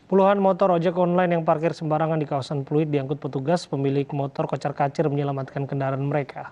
Puluhan motor ojek online yang parkir sembarangan di kawasan Pluit diangkut petugas. Pemilik motor kocar-kacir menyelamatkan kendaraan mereka.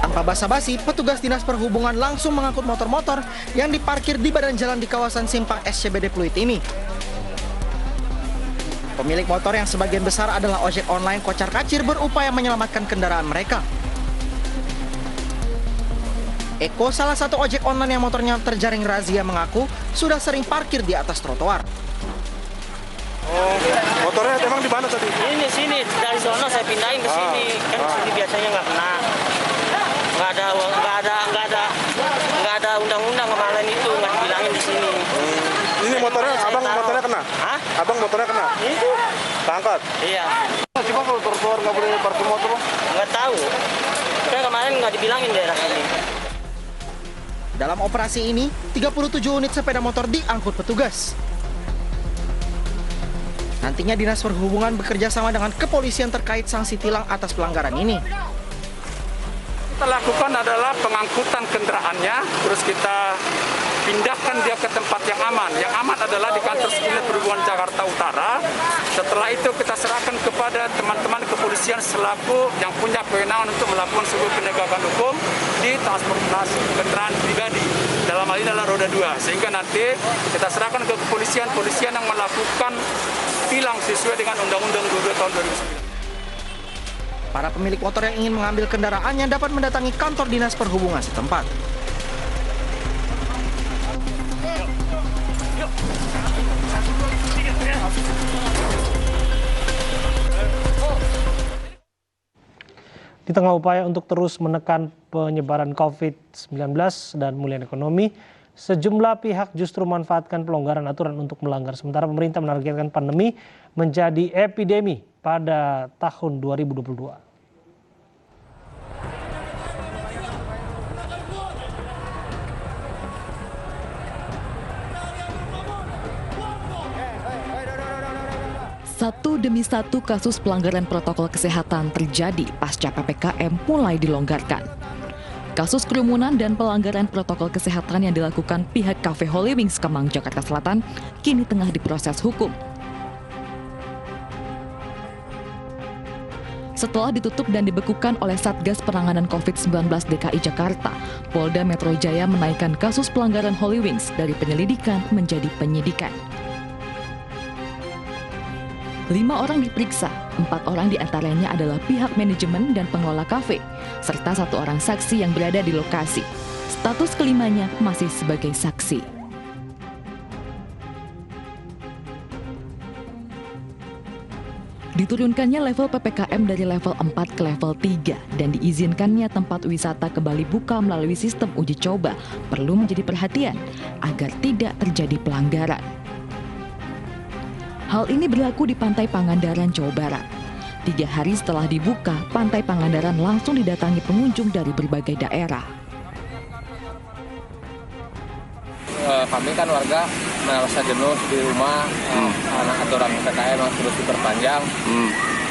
Tanpa basa-basi, petugas Dinas Perhubungan langsung mengangkut motor-motor yang diparkir di badan jalan di kawasan Simpang SCBD Pluit ini. Pemilik motor yang sebagian besar adalah ojek online kocar-kacir berupaya menyelamatkan kendaraan mereka. Eko, salah satu ojek online yang motornya terjaring razia, mengaku sudah sering parkir di atas trotoar. Oh, motornya emang di mana tadi? Ini sini, dari sana saya pindahin ke sini. Kan sini biasanya nggak kena. Nggak ada undang-undang kemarin itu, nggak dibilangin di sini. Ini motornya, abang motornya kena? Hah? Abang motornya kena? Itu. Keangkat? Iya. Cuma kalau trotoar nggak boleh parkir motor? Nggak tahu. Kan kemarin nggak dibilangin daerah sini. Dalam operasi ini, 37 unit sepeda motor diangkut petugas. Nantinya Dinas Perhubungan bekerja sama dengan kepolisian terkait sanksi tilang atas pelanggaran ini. Kita lakukan adalah pengangkutan kendaraannya, terus kita pindahkan dia ke tempat yang aman. Yang aman adalah di kantor Unit Perhubungan Jakarta Utara. Setelah itu kita serahkan kepada teman-teman kepolisian selaku yang punya kewenangan untuk melakukan sebuah penegakan hukum di transportasi kendaraan pribadi. Dalam hal ini adalah roda 2. Sehingga nanti kita serahkan ke kepolisian yang melakukan tilang sesuai dengan Undang-Undang 22 tahun 2009. Para pemilik motor yang ingin mengambil kendaraannya dapat mendatangi kantor Dinas Perhubungan setempat. Di tengah upaya untuk terus menekan penyebaran COVID-19 dan pemulihan ekonomi, sejumlah pihak justru memanfaatkan pelonggaran aturan untuk melanggar. Sementara pemerintah menargetkan pandemi menjadi epidemi pada tahun 2022. Satu demi satu kasus pelanggaran protokol kesehatan terjadi pasca PPKM mulai dilonggarkan. Kasus kerumunan dan pelanggaran protokol kesehatan yang dilakukan pihak Cafe Holy Wings Kemang, Jakarta Selatan kini tengah diproses hukum. Setelah ditutup dan dibekukan oleh Satgas Penanganan COVID-19 DKI Jakarta, Polda Metro Jaya menaikkan kasus pelanggaran Holy Wings dari penyelidikan menjadi penyidikan. 5 orang diperiksa, 4 orang diantaranya adalah pihak manajemen dan pengelola kafe, serta 1 orang saksi yang berada di lokasi. Status kelimanya masih sebagai saksi. Diturunkannya level PPKM dari level 4 ke level 3 dan diizinkannya tempat wisata kembali buka melalui sistem uji coba perlu menjadi perhatian agar tidak terjadi pelanggaran. Hal ini berlaku di Pantai Pangandaran, Jawa Barat. 3 hari setelah dibuka, Pantai Pangandaran langsung didatangi pengunjung dari berbagai daerah. Kami kan warga merasa jenuh di rumah, karena aturan PPKM terus diperpanjang.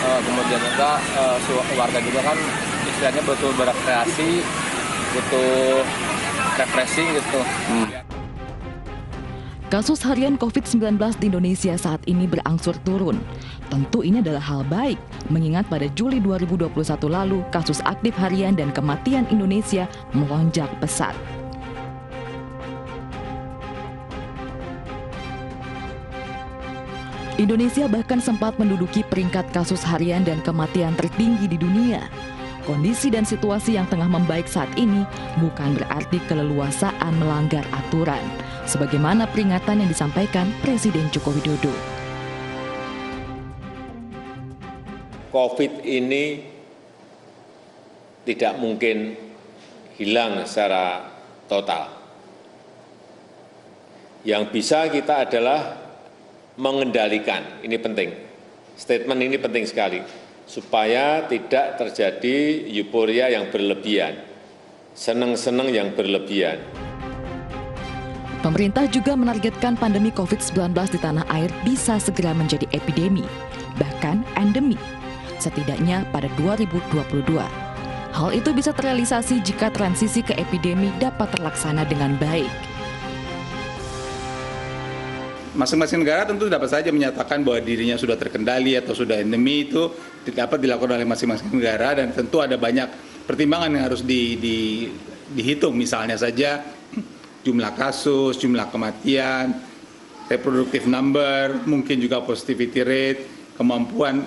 Kemudian juga warga juga kan istilahnya butuh berekreasi, butuh refreshing gitu. Kasus harian COVID-19 di Indonesia saat ini berangsur turun. Tentu ini adalah hal baik, mengingat pada Juli 2021 lalu kasus aktif harian dan kematian Indonesia melonjak pesat. Indonesia bahkan sempat menduduki peringkat kasus harian dan kematian tertinggi di dunia. Kondisi dan situasi yang tengah membaik saat ini bukan berarti keleluasaan melanggar aturan, sebagaimana peringatan yang disampaikan Presiden Joko Widodo. COVID ini tidak mungkin hilang secara total. Yang bisa kita adalah mengendalikan, ini penting. Statement ini penting sekali, supaya tidak terjadi euforia yang berlebihan, senang-senang yang berlebihan. Pemerintah juga menargetkan pandemi COVID-19 di tanah air bisa segera menjadi epidemi, bahkan endemi, setidaknya pada 2022. Hal itu bisa terrealisasi jika transisi ke epidemi dapat terlaksana dengan baik. Masing-masing negara tentu dapat saja menyatakan bahwa dirinya sudah terkendali atau sudah endemi, itu dapat dilakukan oleh masing-masing negara, dan tentu ada banyak pertimbangan yang harus dihitung, misalnya saja jumlah kasus, jumlah kematian, reproductive number, mungkin juga positivity rate, kemampuan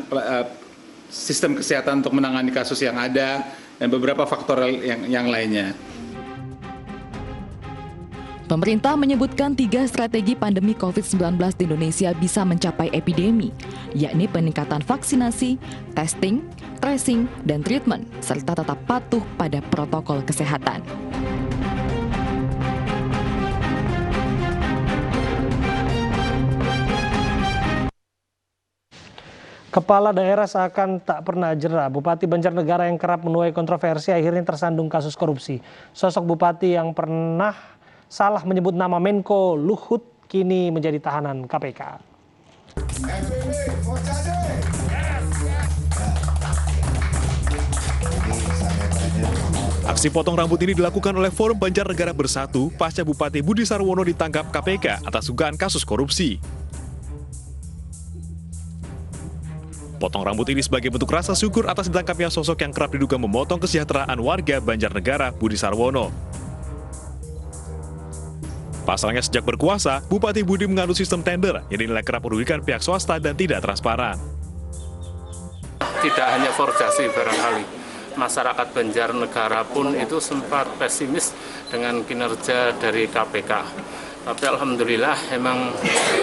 sistem kesehatan untuk menangani kasus yang ada, dan beberapa faktor yang lainnya. Pemerintah menyebutkan 3 strategi pandemi COVID-19 di Indonesia bisa mencapai epidemi, yakni peningkatan vaksinasi, testing, tracing, dan treatment, serta tetap patuh pada protokol kesehatan. Kepala daerah seakan tak pernah jera. Bupati Banjarnegara yang kerap menuai kontroversi akhirnya tersandung kasus korupsi. Sosok bupati yang pernah salah menyebut nama Menko Luhut kini menjadi tahanan KPK. Aksi potong rambut ini dilakukan oleh Forum Banjarnegara Bersatu pasca Bupati Budi Sarwono ditangkap KPK atas dugaan kasus korupsi. Potong rambut ini sebagai bentuk rasa syukur atas ditangkapnya sosok yang kerap diduga memotong kesejahteraan warga Banjarnegara, Budi Sarwono. Pasalnya sejak berkuasa, Bupati Budi menganut sistem tender yang dinilai kerap merugikan pihak swasta dan tidak transparan. Tidak hanya Forjasi barangkali, masyarakat Banjarnegara pun itu sempat pesimis dengan kinerja dari KPK. Tapi alhamdulillah emang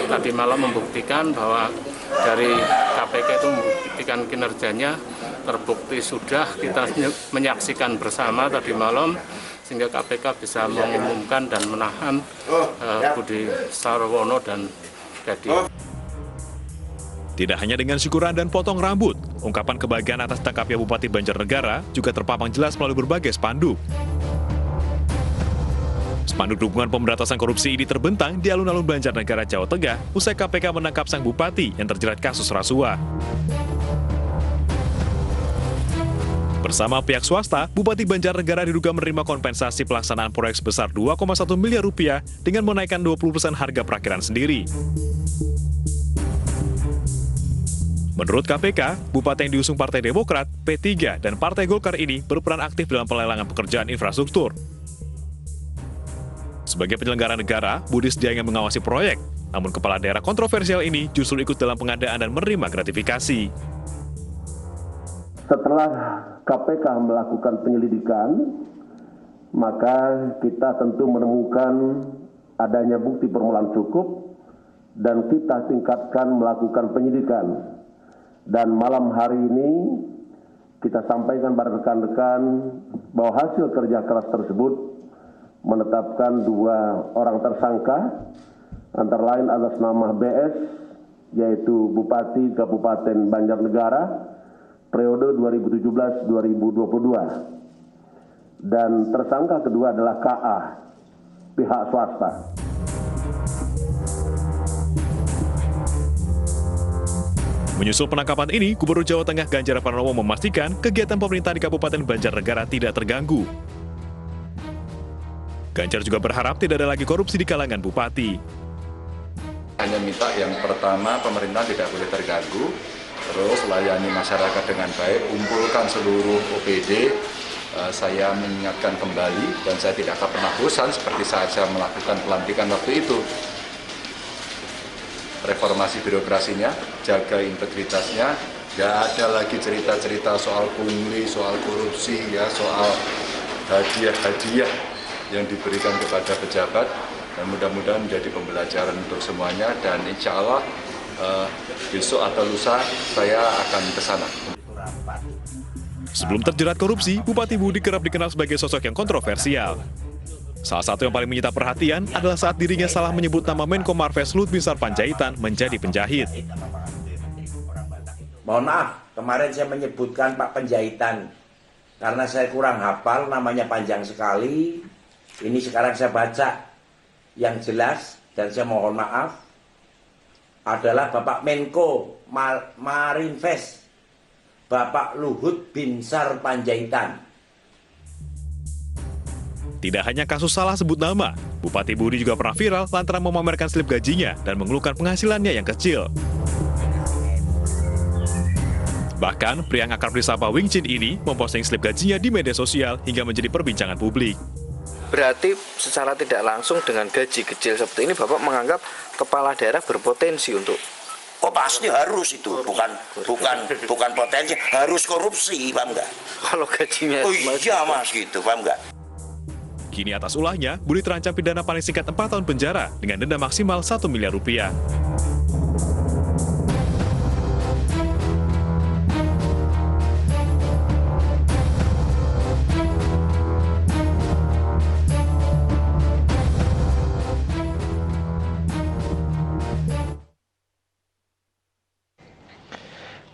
tadi malam membuktikan bahwa dari KPK itu membuktikan kinerjanya, terbukti sudah kita menyaksikan bersama tadi malam, sehingga KPK bisa mengumumkan dan menahan Budi Sarwono dan Dedi. Tidak hanya dengan syukuran dan potong rambut, ungkapan kebahagiaan atas tangkapnya Bupati Banjarnegara juga terpampang jelas melalui berbagai spanduk. Spanduk dukungan pemberantasan korupsi ini terbentang di alun-alun Banjarnegara, Jawa Tengah, usai KPK menangkap sang bupati yang terjerat kasus rasuah. Bersama pihak swasta, Bupati Banjarnegara diduga menerima kompensasi pelaksanaan proyek sebesar 2,1 miliar rupiah dengan menaikkan 20% harga perakiran sendiri. Menurut KPK, Bupati yang diusung Partai Demokrat, P3, dan Partai Golkar ini berperan aktif dalam pelelangan pekerjaan infrastruktur. Sebagai penyelenggara negara, Budi sedianya mengawasi proyek, namun kepala daerah kontroversial ini justru ikut dalam pengadaan dan menerima gratifikasi. Setelah KPK melakukan penyelidikan, maka kita tentu menemukan adanya bukti permulaan cukup dan kita tingkatkan melakukan penyidikan. Dan malam hari ini kita sampaikan pada rekan-rekan bahwa hasil kerja keras tersebut menetapkan 2 orang tersangka, antara lain atas nama BS, yaitu Bupati Kabupaten Banjarnegara, periode 2017-2022. Dan tersangka kedua adalah KA, pihak swasta. Menyusul penangkapan ini, Gubernur Jawa Tengah Ganjar Pranowo memastikan kegiatan pemerintah di Kabupaten Banjarnegara tidak terganggu. Ganjar juga berharap tidak ada lagi korupsi di kalangan bupati. Hanya minta yang pertama, pemerintah tidak boleh terganggu, terus layani masyarakat dengan baik, kumpulkan seluruh OPD. Saya mengingatkan kembali, dan saya tidak akan pernah bosan seperti saya melakukan pelantikan waktu itu. Reformasi birokrasinya, jaga integritasnya, nggak ada lagi cerita-cerita soal pungli, soal korupsi, ya, soal hadiah-hadiah yang diberikan kepada pejabat, dan mudah-mudahan menjadi pembelajaran untuk semuanya, dan insya Allah besok atau lusa saya akan ke sana. Sebelum terjerat korupsi, Bupati Budi kerap dikenal sebagai sosok yang kontroversial. Salah satu yang paling menyita perhatian adalah saat dirinya salah menyebut nama Menko Marves Luhut Binsar Panjaitan menjadi penjahit. Mohon maaf, kemarin saya menyebutkan Pak Panjaitan karena saya kurang hafal, namanya panjang sekali. Ini sekarang saya baca yang jelas, dan saya mohon maaf, adalah Bapak Menko Marinvest, Bapak Luhut Binsar Panjaitan. Tidak hanya kasus salah sebut nama, Bupati Budi juga pernah viral lantaran memamerkan slip gajinya dan mengeluhkan penghasilannya yang kecil. Bahkan, pria yang akrab disapa Wing Chin ini memposting slip gajinya di media sosial hingga menjadi perbincangan publik. Berarti secara tidak langsung dengan gaji kecil seperti ini, Bapak menganggap kepala daerah berpotensi untuk... Oh pasti harus itu, bukan potensi, harus korupsi, paham nggak? Kalau gajinya... Oh iya mas, gitu, paham nggak? Kini atas ulahnya, Budi terancam pidana paling singkat 4 tahun penjara dengan denda maksimal 1 miliar rupiah.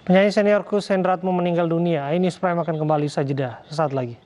Penyanyi senior Kus Hendratmo meninggal dunia. Ini Prime akan kembali saja sesaat lagi.